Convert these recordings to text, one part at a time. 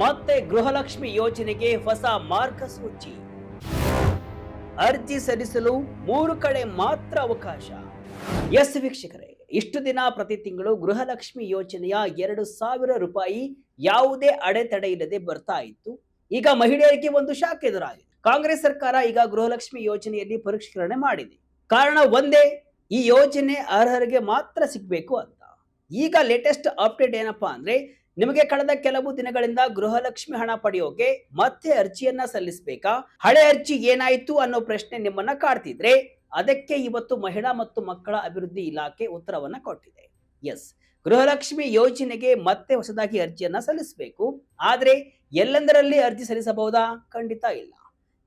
ಮತ್ತೆ ಗೃಹಲಕ್ಷ್ಮಿ ಯೋಜನೆಗೆ ಹೊಸ ಮಾರ್ಗಸೂಚಿ. ಅರ್ಜಿ ಸಲ್ಲಿಸಲು 3 ಕಡೆ ಮಾತ್ರ ಅವಕಾಶ. ಎಸ್ ವೀಕ್ಷಕರೇ, ಇಷ್ಟು ದಿನ ಪ್ರತಿ ತಿಂಗಳು ಗೃಹಲಕ್ಷ್ಮಿ ಯೋಜನೆಯ 2,000 ರೂಪಾಯಿ ಯಾವುದೇ ಅಡೆತಡೆ ಇಲ್ಲದೆ ಬರ್ತಾ ಇತ್ತು. ಈಗ ಮಹಿಳೆಯರಿಗೆ ಒಂದು ಶಾಕ್ ಎದುರಾಗಿದೆ. ಕಾಂಗ್ರೆಸ್ ಸರ್ಕಾರ ಈಗ ಗೃಹಲಕ್ಷ್ಮಿ ಯೋಜನೆಯಲ್ಲಿ ಪರಿಷ್ಕರಣೆ ಮಾಡಿದೆ. ಕಾರಣ ಒಂದೇ, ಈ ಯೋಜನೆ ಅರ್ಹರಿಗೆ ಮಾತ್ರ ಸಿಗಬೇಕು ಅಂತ. ಈಗ ಲೇಟೆಸ್ಟ್ ಅಪ್ಡೇಟ್ ಏನಪ್ಪಾ ಅಂದ್ರೆ, ನಿಮಗೆ ಕಳೆದ ಕೆಲವು ದಿನಗಳಿಂದ ಗೃಹಲಕ್ಷ್ಮಿ ಹಣ ಪಡೆಯೋಕೆ ಮತ್ತೆ ಅರ್ಜಿಯನ್ನ ಸಲ್ಲಿಸಬೇಕಾ, ಹಳೆ ಅರ್ಜಿ ಏನಾಯ್ತು ಅನ್ನೋ ಪ್ರಶ್ನೆ ನಿಮ್ಮನ್ನ ಕಾಡ್ತಿದ್ರೆ ಅದಕ್ಕೆ ಇವತ್ತು ಮಹಿಳಾ ಮತ್ತು ಮಕ್ಕಳ ಅಭಿವೃದ್ಧಿ ಇಲಾಖೆ ಉತ್ತರವನ್ನ ಕೊಟ್ಟಿದೆ. ಎಸ್, ಗೃಹಲಕ್ಷ್ಮಿ ಯೋಜನೆಗೆ ಮತ್ತೆ ಹೊಸದಾಗಿ ಅರ್ಜಿಯನ್ನ ಸಲ್ಲಿಸಬೇಕು. ಆದ್ರೆ ಎಲ್ಲೆಂದರಲ್ಲಿ ಅರ್ಜಿ ಸಲ್ಲಿಸಬಹುದಾ? ಖಂಡಿತ ಇಲ್ಲ.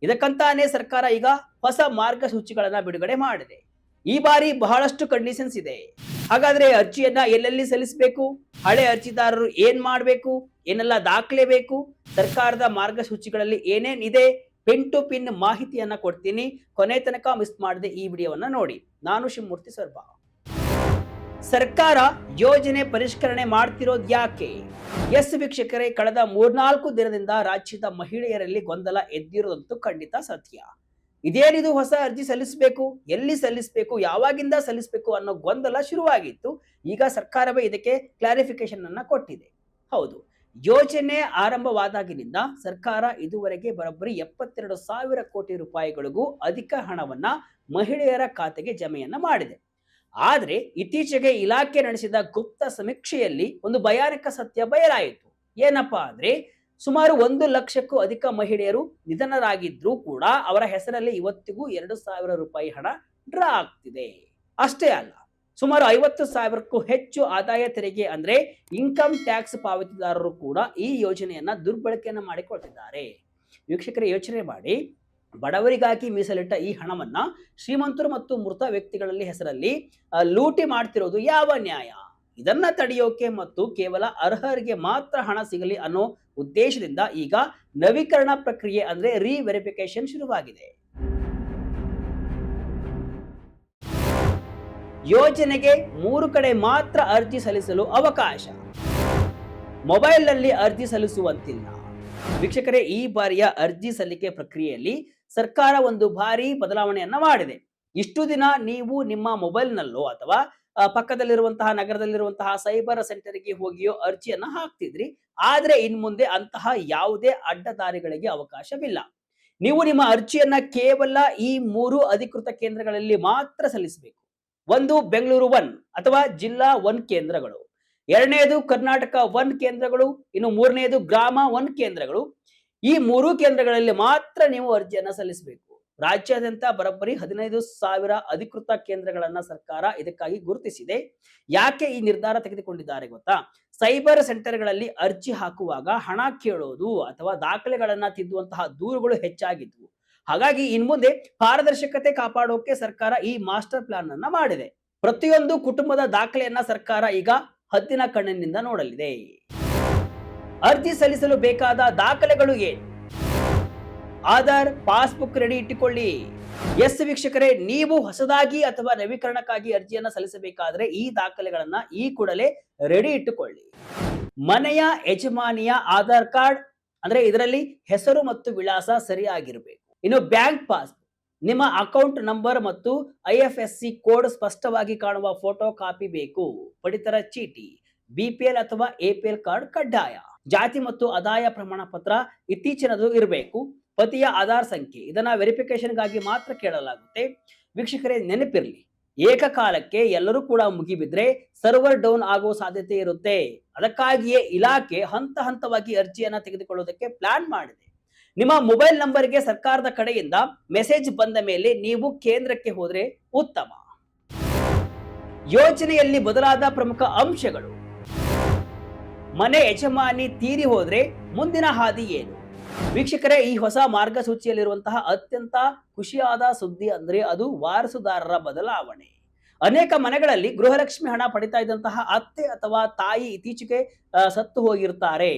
ಇದಕ್ಕಂತಾನೆ ಸರ್ಕಾರ ಈಗ ಹೊಸ ಮಾರ್ಗಸೂಚಿಗಳನ್ನ ಬಿಡುಗಡೆ ಮಾಡಿದೆ. ಈ ಬಾರಿ ಬಹಳಷ್ಟು ಕಂಡೀಷನ್ಸ್ ಇದೆ. ಹಾಗಾದ್ರೆ ಅರ್ಜಿಯನ್ನ ಎಲ್ಲೆಲ್ಲಿ ಸಲ್ಲಿಸಬೇಕು, ಹಳೆ ಅರ್ಜಿದಾರರು ಏನ್ ಮಾಡಬೇಕು, ಏನೆಲ್ಲ ದಾಖಲೆ ಬೇಕು, ಸರ್ಕಾರದ ಮಾರ್ಗಸೂಚಿಗಳಲ್ಲಿ ಏನೇನ್ ಇದೆ, ಪಿನ್ ಟು ಪಿನ್ ಮಾಹಿತಿಯನ್ನ ಕೊಡ್ತೀನಿ. ಕೊನೆ ತನಕ ಮಿಸ್ ಮಾಡದೆ ಈ ವಿಡಿಯೋವನ್ನ ನೋಡಿ. ನಾನು ಶಿವಮೂರ್ತಿ ಸರ್ಬಾ. ಸರ್ಕಾರ ಯೋಜನೆ ಪರಿಷ್ಕರಣೆ ಮಾಡ್ತಿರೋದು ಯಾಕೆ? ಎಸ್ ವೀಕ್ಷಕರೇ, ಕಳೆದ 3-4 ದಿನದಿಂದ ರಾಜ್ಯದ ಮಹಿಳೆಯರಲ್ಲಿ ಗೊಂದಲ ಎದ್ದಿರೋದಂತೂ ಖಂಡಿತ ಸತ್ಯ. ಇದೇನಿದು ಹೊಸ ಅರ್ಜಿ ಸಲ್ಲಿಸಬೇಕು, ಎಲ್ಲಿ ಸಲ್ಲಿಸಬೇಕು, ಯಾವಾಗಿಂದ ಸಲ್ಲಿಸಬೇಕು ಅನ್ನೋ ಗೊಂದಲ ಶುರುವಾಗಿತ್ತು. ಈಗ ಸರ್ಕಾರವೇ ಇದಕ್ಕೆ ಕ್ಲಾರಿಫಿಕೇಶನ್ ಅನ್ನ ಕೊಟ್ಟಿದೆ. ಹೌದು, ಯೋಜನೆ ಆರಂಭವಾದಾಗಿನಿಂದ ಸರ್ಕಾರ ಇದುವರೆಗೆ ಬರೋಬ್ಬರಿ 72,000 ಕೋಟಿ ರೂಪಾಯಿಗಳಿಗೂ ಅಧಿಕ ಹಣವನ್ನ ಮಹಿಳೆಯರ ಖಾತೆಗೆ ಜಮೆಯನ್ನ ಮಾಡಿದೆ. ಆದ್ರೆ ಇತ್ತೀಚೆಗೆ ಇಲಾಖೆ ನಡೆಸಿದ ಗುಪ್ತ ಸಮೀಕ್ಷೆಯಲ್ಲಿ ಒಂದು ಭಯಾನಕ ಸತ್ಯ ಬಯಲಾಯಿತು. ಏನಪ್ಪಾ ಅಂದ್ರೆ, ಸುಮಾರು 1 ಲಕ್ಷಕ್ಕೂ ಅಧಿಕ ಮಹಿಳೆಯರು ನಿಧನರಾಗಿದ್ರೂ ಕೂಡ ಅವರ ಹೆಸರಲ್ಲಿ ಇವತ್ತಿಗೂ 2,000 ರೂಪಾಯಿ ಹಣ ಡ್ರಾ ಆಗ್ತಿದೆ. ಅಷ್ಟೇ ಅಲ್ಲ, ಸುಮಾರು 50,000ಕ್ಕೂ ಹೆಚ್ಚು ಆದಾಯ ತೆರಿಗೆ ಅಂದ್ರೆ ಇನ್ಕಮ್ ಟ್ಯಾಕ್ಸ್ ಪಾವತಿದಾರರು ಕೂಡ ಈ ಯೋಜನೆಯನ್ನ ದುರ್ಬಳಕೆಯನ್ನ ಮಾಡಿಕೊಳ್ತಿದ್ದಾರೆ. ವೀಕ್ಷಕರೇ, ಯೋಚನೆ ಮಾಡಿ, ಬಡವರಿಗಾಗಿ ಮೀಸಲಿಟ್ಟ ಈ ಹಣವನ್ನ ಶ್ರೀಮಂತರು ಮತ್ತು ಮೃತ ವ್ಯಕ್ತಿಗಳಲ್ಲಿ ಹೆಸರಲ್ಲಿ ಲೂಟಿ ಮಾಡ್ತಿರೋದು ಯಾವ ನ್ಯಾಯ? ಇದನ್ನ ತಡೆಯೋಕೆ ಮತ್ತು ಕೇವಲ ಅರ್ಹರಿಗೆ ಮಾತ್ರ ಹಣ ಸಿಗಲಿ ಅನ್ನೋ ಉದ್ದೇಶದಿಂದ ಈಗ ನವೀಕರಣ ಪ್ರಕ್ರಿಯೆ ಅಂದ್ರೆ ರಿವೆರಿಫಿಕೇಶನ್ ಶುರುವಾಗಿದೆ. ಯೋಜನೆಗೆ 3 ಕಡೆ ಮಾತ್ರ ಅರ್ಜಿ ಸಲ್ಲಿಸಲು ಅವಕಾಶ. ಮೊಬೈಲ್ನಲ್ಲಿ ಅರ್ಜಿ ಸಲ್ಲಿಸುವಂತಿಲ್ಲ. ವೀಕ್ಷಕರೇ, ಈ ಬಾರಿಯ ಅರ್ಜಿ ಸಲ್ಲಿಕೆ ಪ್ರಕ್ರಿಯೆಯಲ್ಲಿ ಸರ್ಕಾರ ಒಂದು ಭಾರಿ ಬದಲಾವಣೆಯನ್ನ ಮಾಡಿದೆ. ಇಷ್ಟು ದಿನ ನೀವು ನಿಮ್ಮ ಮೊಬೈಲ್ನಲ್ಲೋ ಅಥವಾ ಪಕ್ಕದಲ್ಲಿರುವಂತಹ ನಗರದಲ್ಲಿರುವಂತಹ ಸೈಬರ್ ಸೆಂಟರ್ಗೆ ಹೋಗಿಯೋ ಅರ್ಜಿಯನ್ನ ಹಾಕ್ತಿದ್ರಿ. ಆದ್ರೆ ಇನ್ ಮುಂದೆ ಅಂತಹ ಯಾವುದೇ ಅಡ್ಡದಾರಿಗಳಿಗೆ ಅವಕಾಶವಿಲ್ಲ. ನೀವು ನಿಮ್ಮ ಅರ್ಜಿಯನ್ನ ಕೇವಲ ಈ 3 ಅಧಿಕೃತ ಕೇಂದ್ರಗಳಲ್ಲಿ ಮಾತ್ರ ಸಲ್ಲಿಸಬೇಕು. ಒಂದು ಬೆಂಗಳೂರು 1 ಅಥವಾ ಜಿಲ್ಲಾ 1 ಕೇಂದ್ರಗಳು, ಎರಡನೇದು ಕರ್ನಾಟಕ 1 ಕೇಂದ್ರಗಳು, ಇನ್ನು ಮೂರನೇದು ಗ್ರಾಮ 1 ಕೇಂದ್ರಗಳು. ಈ 3 ಕೇಂದ್ರಗಳಲ್ಲಿ ಮಾತ್ರ ನೀವು ಅರ್ಜಿಯನ್ನ ಸಲ್ಲಿಸಬೇಕು. ರಾಜ್ಯಾದ್ಯಂತ ಬರೋಬ್ಬರಿ 15,000 ಅಧಿಕೃತ ಕೇಂದ್ರಗಳನ್ನ ಸರ್ಕಾರ ಇದಕ್ಕಾಗಿ ಗುರುತಿಸಿದೆ. ಯಾಕೆ ಈ ನಿರ್ಧಾರ ತೆಗೆದುಕೊಂಡಿದ್ದಾರೆ ಗೊತ್ತಾ? ಸೈಬರ್ ಸೆಂಟರ್ಗಳಲ್ಲಿ ಅರ್ಜಿ ಹಾಕುವಾಗ ಹಣ ಕೇಳೋದು ಅಥವಾ ದಾಖಲೆಗಳನ್ನ ತಿದ್ದುವಂತಹ ದೂರುಗಳು ಹೆಚ್ಚಾಗಿದ್ವು. ಹಾಗಾಗಿ ಇನ್ಮುಂದೆ ಪಾರದರ್ಶಕತೆ ಕಾಪಾಡೋಕೆ ಸರ್ಕಾರ ಈ ಮಾಸ್ಟರ್ ಪ್ಲಾನ್ ಅನ್ನ ಮಾಡಿದೆ. ಪ್ರತಿಯೊಂದು ಕುಟುಂಬದ ದಾಖಲೆಯನ್ನ ಸರ್ಕಾರ ಈಗ ಹದ್ದಿನ ಕಣ್ಣಿನಿಂದ ನೋಡಲಿದೆ. ಅರ್ಜಿ ಸಲ್ಲಿಸಲು ಬೇಕಾದ ದಾಖಲೆಗಳು ಏನು? ಆಧಾರ್, ಪಾಸ್ಬುಕ್ ರೆಡಿ ಇಟ್ಟುಕೊಳ್ಳಿ. ಎಸ್ ವೀಕ್ಷಕರೇ, ನೀವು ಹೊಸದಾಗಿ ಅಥವಾ ನವೀಕರಣಕ್ಕಾಗಿ ಅರ್ಜಿಯನ್ನ ಸಲ್ಲಿಸಬೇಕಾದ್ರೆ ಈ ದಾಖಲೆಗಳನ್ನ ಈ ಕೂಡಲೇ ರೆಡಿ ಇಟ್ಟುಕೊಳ್ಳಿ. ಮನೆಯ ಯಜಮಾನಿಯ ಆಧಾರ್ ಕಾರ್ಡ್ ಅಂದ್ರೆ ಇದರಲ್ಲಿ ಹೆಸರು ಮತ್ತು ವಿಳಾಸ ಸರಿಯಾಗಿರಬೇಕು. ಇನ್ನು ಬ್ಯಾಂಕ್ ಪಾಸ್ಬುಕ್, ನಿಮ್ಮ ಅಕೌಂಟ್ ನಂಬರ್ ಮತ್ತು IFSC ಕೋಡ್ ಸ್ಪಷ್ಟವಾಗಿ ಕಾಣುವ ಫೋಟೋ ಕಾಪಿ ಬೇಕು. ಪಡಿತರ ಚೀಟಿ, BPL ಅಥವಾ APL ಕಾರ್ಡ್ ಕಡ್ಡಾಯ. ಜಾತಿ ಮತ್ತು ಆದಾಯ ಪ್ರಮಾಣ ಪತ್ರ ಇತ್ತೀಚಿನದು ಇರಬೇಕು. ಪತಿಯ ಆಧಾರ್ ಸಂಖ್ಯೆ, ಇದನ್ನ ವೆರಿಫಿಕೇಶನ್ಗಾಗಿ ಮಾತ್ರ ಕೇಳಲಾಗುತ್ತೆ. ವೀಕ್ಷಕರೇ, ನೆನಪಿರ್ಲಿ, ಏಕಕಾಲಕ್ಕೆ ಎಲ್ಲರೂ ಕೂಡ ಮುಗಿಬಿದ್ರೆ ಸರ್ವರ್ ಡೌನ್ ಆಗೋ ಸಾಧ್ಯತೆ ಇರುತ್ತೆ. ಅದಕ್ಕಾಗಿಯೇ ಇಲಾಖೆ ಹಂತ ಹಂತವಾಗಿ ಅರ್ಜಿಯನ್ನ ತೆಗೆದುಕೊಳ್ಳೋದಕ್ಕೆ ಪ್ಲಾನ್ ಮಾಡಿದೆ. ನಿಮ್ಮ ಮೊಬೈಲ್ ನಂಬರ್ಗೆ ಸರ್ಕಾರದ ಕಡೆಯಿಂದ ಮೆಸೇಜ್ ಬಂದ ಮೇಲೆ ನೀವು ಕೇಂದ್ರಕ್ಕೆ ಹೋದ್ರೆ ಉತ್ತಮ. ಯೋಜನೆಯಲ್ಲಿ ಬದಲಾದ ಪ್ರಮುಖ ಅಂಶಗಳು. ಮನೆ ಯಜಮಾನಿ ತೀರಿ ಹೋದ್ರೆ ಮುಂದಿನ ಹಾದಿ ಏನು? ವೀಕ್ಷಕರೇ, ಈ ಹೊಸ ಮಾರ್ಗಸೂಚಿಯಲ್ಲಿರುವಂತಹ ಅತ್ಯಂತ ಖುಷಿಯಾದ ಸುದ್ದಿ ಅಂದ್ರೆ ಅದು ವಾರಸುದಾರರ ಬದಲಾವಣೆ. ಅನೇಕ ಮನೆಗಳಲ್ಲಿ ಗೃಹಲಕ್ಷ್ಮಿ ಹಣ ಪಡಿತಾ ಇದ್ದಂತಹ ಅತ್ತೆ ಅಥವಾ ತಾಯಿ ಇತ್ತೀಚೆಗೆ ಸತ್ತು ಹೋಗಿರ್ತಾರೆ.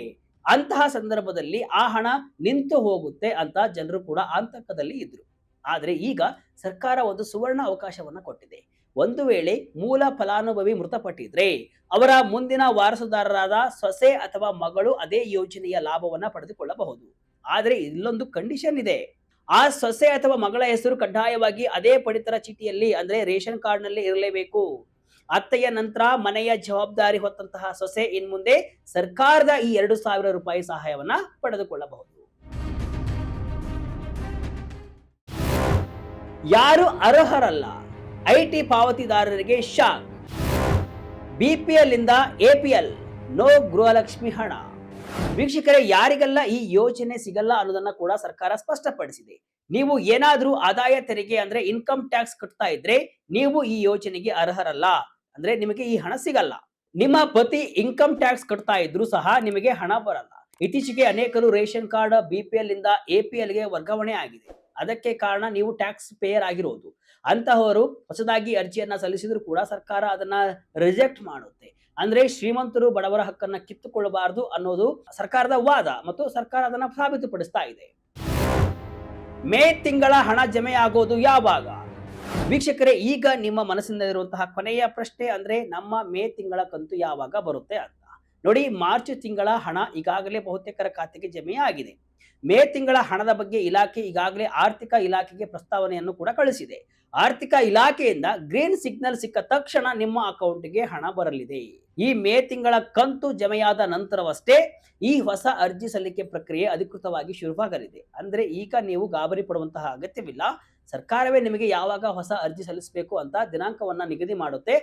ಅಂತಹ ಸಂದರ್ಭದಲ್ಲಿ ಆ ಹಣ ನಿಂತು ಹೋಗುತ್ತೆ ಅಂತ ಜನರು ಕೂಡ ಆತಂಕದಲ್ಲಿ ಇದ್ರು. ಆದ್ರೆ ಈಗ ಸರ್ಕಾರ ಒಂದು ಸುವರ್ಣ ಅವಕಾಶವನ್ನ ಕೊಟ್ಟಿದೆ. ಒಂದು ವೇಳೆ ಮೂಲ ಫಲಾನುಭವಿ ಮೃತಪಟ್ಟಿದ್ರೆ ಅವರ ಮುಂದಿನ ವಾರಸುದಾರರಾದ ಸೊಸೆ ಅಥವಾ ಮಗಳು ಅದೇ ಯೋಜನೆಯ ಲಾಭವನ್ನ ಪಡೆದುಕೊಳ್ಳಬಹುದು. ಆದರೆ ಇಲ್ಲೊಂದು ಕಂಡೀಷನ್ ಇದೆ. ಆ ಸೊಸೆ ಅಥವಾ ಮಗಳ ಹೆಸರು ಕಡ್ಡಾಯವಾಗಿ ಅದೇ ಪಡಿತರ ಚೀಟಿಯಲ್ಲಿ ಅಂದ್ರೆ ರೇಷನ್ ಕಾರ್ಡ್ ನಲ್ಲಿ ಇರಲೇಬೇಕು. ಅತ್ತೆಯ ನಂತರ ಮನೆಯ ಜವಾಬ್ದಾರಿ ಹೊತ್ತಂತಹ ಸೊಸೆ ಇನ್ಮುಂದೆ ಸರ್ಕಾರದ ಈ 2,000 ರೂಪಾಯಿ ಸಹಾಯವನ್ನ ಪಡೆದುಕೊಳ್ಳಬಹುದು. ಯಾರು ಅರ್ಹರಲ್ಲ, ಐಟಿ ಪಾವತಿದಾರರಿಗೆ ಶಾಕ್. ಬಿಪಿಎಲ್ ಇಂದ ಎಪಿಎಲ್ ನೋ ಗೃಹಲಕ್ಷ್ಮಿ ಹಣ. ವೀಕ್ಷಕರೇ, ಯಾರಿಗೆಲ್ಲ ಈ ಯೋಜನೆ ಸಿಗಲ್ಲ ಅನ್ನೋದನ್ನ ಕೂಡ ಸರ್ಕಾರ ಸ್ಪಷ್ಟಪಡಿಸಿದೆ. ನೀವು ಏನಾದ್ರೂ ಆದಾಯ ತೆರಿಗೆ ಅಂದ್ರೆ ಇನ್ಕಮ್ ಟ್ಯಾಕ್ಸ್ ಕಟ್ತಾ ಇದ್ರೆ ನೀವು ಈ ಯೋಜನೆಗೆ ಅರ್ಹರಲ್ಲ, ಅಂದ್ರೆ ನಿಮಗೆ ಈ ಹಣ ಸಿಗಲ್ಲ. ನಿಮ್ಮ ಪತಿ ಇನ್ಕಮ್ ಟ್ಯಾಕ್ಸ್ ಕಟ್ತಾ ಇದ್ರು ಸಹ ನಿಮಗೆ ಹಣ ಬರಲ್ಲ. ಇತ್ತೀಚೆಗೆ ಅನೇಕರು ರೇಷನ್ ಕಾರ್ಡ್ ಬಿಪಿಎಲ್ ಇಂದ ಎಪಿಎಲ್ ಗೆ ವರ್ಗಾವಣೆ ಆಗಿದೆ. ಅದಕ್ಕೆ ಕಾರಣ ನೀವು ಟ್ಯಾಕ್ಸ್ ಪೇಯರ್ ಆಗಿರೋದು. ಅಂತಹವರು ಹೊಸದಾಗಿ ಅರ್ಜಿಯನ್ನ ಸಲ್ಲಿಸಿದ್ರು ಕೂಡ ಸರ್ಕಾರ ಅದನ್ನ ರಿಜೆಕ್ಟ್ ಮಾಡುತ್ತೆ. ಅಂದ್ರೆ ಶ್ರೀಮಂತರು ಬಡವರ ಹಕ್ಕನ್ನ ಕಿತ್ತುಕೊಳ್ಳಬಾರದು ಅನ್ನೋದು ಸರ್ಕಾರದ ವಾದ ಮತ್ತು ಸರ್ಕಾರ ಅದನ್ನ ಸಾಬೀತುಪಡಿಸ್ತಾ ಇದೆ. ಮೇ ತಿಂಗಳ ಹಣ ಜಮೆ ಆಗೋದು ಯಾವಾಗ? ವೀಕ್ಷಕರೇ, ಈಗ ನಿಮ್ಮ ಮನಸ್ಸಿನಲ್ಲಿರುವಂತಹ ಕೊನೆಯ ಪ್ರಶ್ನೆ ಅಂದ್ರೆ ನಮ್ಮ ಮೇ ತಿಂಗಳ ಕಂತು ಯಾವಾಗ ಬರುತ್ತೆ ಅಂತ. ನೋಡಿ, ಮಾರ್ಚ್ ತಿಂಗಳ ಹಣ ಈಗಾಗಲೇ ಬಹುತೇಕರ ಖಾತೆಗೆ ಜಮೆ ಆಗಿದೆ. ಮೇ ತಿಂಗಳ ಹಣದ ಬಗ್ಗೆ ಇಲಾಖೆ ಈಗಾಗಲೇ ಆರ್ಥಿಕ ಇಲಾಖೆಗೆ ಪ್ರಸ್ತಾವನೆಯನ್ನು ಕೂಡ ಕಳಿಸಿದೆ. ಆರ್ಥಿಕ ಇಲಾಖೆಯಿಂದ ಗ್ರೀನ್ ಸಿಗ್ನಲ್ ಸಿಕ್ಕ ತಕ್ಷಣ ನಿಮ್ಮ ಅಕೌಂಟ್ಗೆ ಹಣ ಬರಲಿದೆ. ಈ ಮೇ ತಿಂಗಳ ಕಂತು ಜಮೆಯಾದ ನಂತರವಷ್ಟೇ ಈ ಹೊಸ ಅರ್ಜಿ ಸಲ್ಲಿಕೆ ಪ್ರಕ್ರಿಯೆ ಅಧಿಕೃತವಾಗಿ ಶುರುವಾಗಲಿದೆ. ಅಂದ್ರೆ ಈಗ ನೀವು ಗಾಬರಿ ಪಡುವಂತಹ ಅಗತ್ಯವಿಲ್ಲ. ಸರ್ಕಾರವೇ ನಿಮಗೆ ಯಾವಾಗ ಹೊಸ ಅರ್ಜಿ ಸಲ್ಲಿಸಬೇಕು ಅಂತ ದಿನಾಂಕವನ್ನ ನಿಗದಿ ಮಾಡುತ್ತೆ.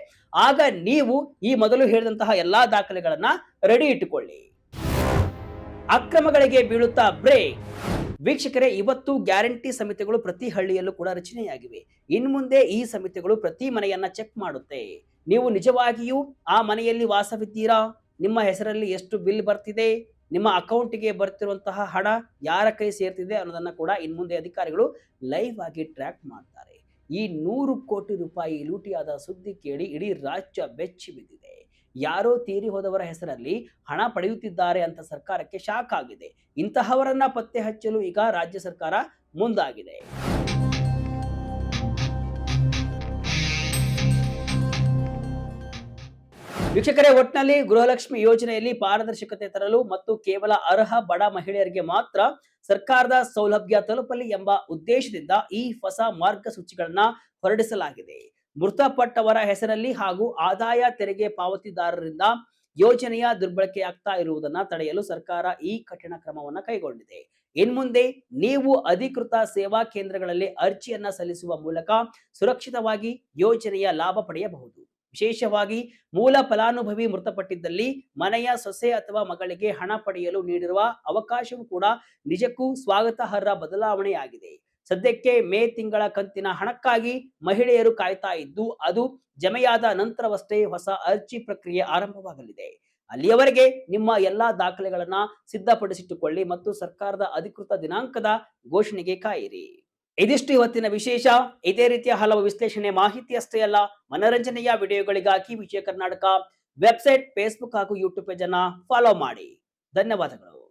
ಆಗ ನೀವು ಈ ಮೊದಲು ಹೇಳಿದಂತಹ ಎಲ್ಲಾ ದಾಖಲೆಗಳನ್ನ ರೆಡಿ ಇಟ್ಟುಕೊಳ್ಳಿ. ಅಕ್ರಮಗಳಿಗೆ ಬೀಳುತ್ತಾ ಬ್ರೇಕ್. ವೀಕ್ಷಕರೇ, ಇವತ್ತು ಗ್ಯಾರಂಟಿ ಸಮಿತಿಗಳು ಪ್ರತಿ ಹಳ್ಳಿಯಲ್ಲೂ ಕೂಡ ರಚನೆಯಾಗಿವೆ. ಇನ್ಮುಂದೆ ಈ ಸಮಿತಿಗಳು ಪ್ರತಿ ಮನೆಯನ್ನ ಚೆಕ್ ಮಾಡುತ್ತೆ. ನೀವು ನಿಜವಾಗಿಯೂ ಆ ಮನೆಯಲ್ಲಿ ವಾಸವಿದ್ದೀರಾ? ನಿಮ್ಮ ಹೆಸರಲ್ಲಿ ಎಷ್ಟು ಬಿಲ್ ಬರ್ತಿದೆ? ನಿಮ್ಮ ಅಕೌಂಟ್ಗೆ ಬರ್ತಿರುವಂತಹ ಹಣ ಯಾರ ಕೈ ಸೇರ್ತಿದೆ ಅನ್ನೋದನ್ನ ಕೂಡ ಇನ್ಮುಂದೆ ಅಧಿಕಾರಿಗಳು ಲೈವ್ ಆಗಿ ಟ್ರ್ಯಾಕ್ ಮಾಡ್ತಾರೆ. ಈ 100 ಕೋಟಿ ರೂಪಾಯಿ ಲೂಟಿಯಾದ ಸುದ್ದಿ ಕೇಳಿ ಇಡೀ ರಾಜ್ಯ ಬೆಚ್ಚಿ ಬಿದ್ದಿದೆ. ಯಾರೋ ತೀರಿ ಹೋದವರ ಹೆಸರಲ್ಲಿ ಹಣ ಪಡೆಯುತ್ತಿದ್ದಾರೆ ಅಂತ ಸರ್ಕಾರಕ್ಕೆ ಶಾಕ್ ಆಗಿದೆ. ಇಂತಹವರನ್ನ ಪತ್ತೆ ಹಚ್ಚಲು ಈಗ ರಾಜ್ಯ ಸರ್ಕಾರ ಮುಂದಾಗಿದೆ. ವೀಕ್ಷಕರೇ, ಒಟ್ಟಿನಲ್ಲಿ ಗೃಹಲಕ್ಷ್ಮಿ ಯೋಜನೆಯಲ್ಲಿ ಪಾರದರ್ಶಕತೆ ತರಲು ಮತ್ತು ಕೇವಲ ಅರ್ಹ ಬಡ ಮಹಿಳೆಯರಿಗೆ ಮಾತ್ರ ಸರ್ಕಾರದ ಸೌಲಭ್ಯ ತಲುಪಲಿ ಎಂಬ ಉದ್ದೇಶದಿಂದ ಈ ಹೊಸ ಮಾರ್ಗಸೂಚಿಗಳನ್ನ ಹೊರಡಿಸಲಾಗಿದೆ. ಮೃತಪಟ್ಟವರ ಹೆಸರಲ್ಲಿ ಹಾಗೂ ಆದಾಯ ತೆರಿಗೆ ಪಾವತಿದಾರರಿಂದ ಯೋಜನೆಯ ದುರ್ಬಳಕೆಯಾಗ್ತಾ ಇರುವುದನ್ನ ತಡೆಯಲು ಸರ್ಕಾರ ಈ ಕಠಿಣ ಕ್ರಮವನ್ನ ಕೈಗೊಂಡಿದೆ. ಇನ್ಮುಂದೆ ನೀವು ಅಧಿಕೃತ ಸೇವಾ ಕೇಂದ್ರಗಳಲ್ಲಿ ಅರ್ಜಿಯನ್ನ ಸಲ್ಲಿಸುವ ಮೂಲಕ ಸುರಕ್ಷಿತವಾಗಿ ಯೋಜನೆಯ ಲಾಭ ಪಡೆಯಬಹುದು. ವಿಶೇಷವಾಗಿ ಮೂಲ ಫಲಾನುಭವಿ ಮೃತಪಟ್ಟಿದ್ದಲ್ಲಿ ಮನೆಯ ಸೊಸೆ ಅಥವಾ ಮಗಳಿಗೆ ಹಣ ಪಡೆಯಲು ನೀಡಿರುವ ಅವಕಾಶವೂ ಕೂಡ ನಿಜಕ್ಕೂ ಸ್ವಾಗತಾರ್ಹ ಬದಲಾವಣೆಯಾಗಿದೆ. ಸದ್ಯಕ್ಕೆ ಮೇ ತಿಂಗಳ ಕಂತಿನ ಹಣಕ್ಕಾಗಿ ಮಹಿಳೆಯರು ಕಾಯ್ತಾ ಇದ್ದು ಅದು ಜಮೆಯಾದ ನಂತರವಷ್ಟೇ ಹೊಸ ಅರ್ಜಿ ಪ್ರಕ್ರಿಯೆ ಆರಂಭವಾಗಲಿದೆ. ಅಲ್ಲಿಯವರೆಗೆ ನಿಮ್ಮ ಎಲ್ಲಾ ದಾಖಲೆಗಳನ್ನ ಸಿದ್ಧಪಡಿಸಿಟ್ಟುಕೊಳ್ಳಿ ಮತ್ತು ಸರ್ಕಾರದ ಅಧಿಕೃತ ದಿನಾಂಕದ ಘೋಷಣೆಗೆ ಕಾಯಿರಿ. ಇದಿಷ್ಟು ಇವತ್ತಿನ ವಿಶೇಷ. ಇದೇ ರೀತಿಯ ಹಲವು ವಿಶ್ಲೇಷಣೆ ಮಾಹಿತಿ ಅಷ್ಟೇ ಅಲ್ಲ, ಮನರಂಜನೆಯ ವಿಡಿಯೋಗಳಿಗಾಗಿ ವಿಜಯ ಕರ್ನಾಟಕ ವೆಬ್ಸೈಟ್, ಫೇಸ್ಬುಕ್ ಹಾಗೂ ಯೂಟ್ಯೂಬ್ ಪೇಜ್ ಅನ್ನ ಫಾಲೋ ಮಾಡಿ. ಧನ್ಯವಾದಗಳು.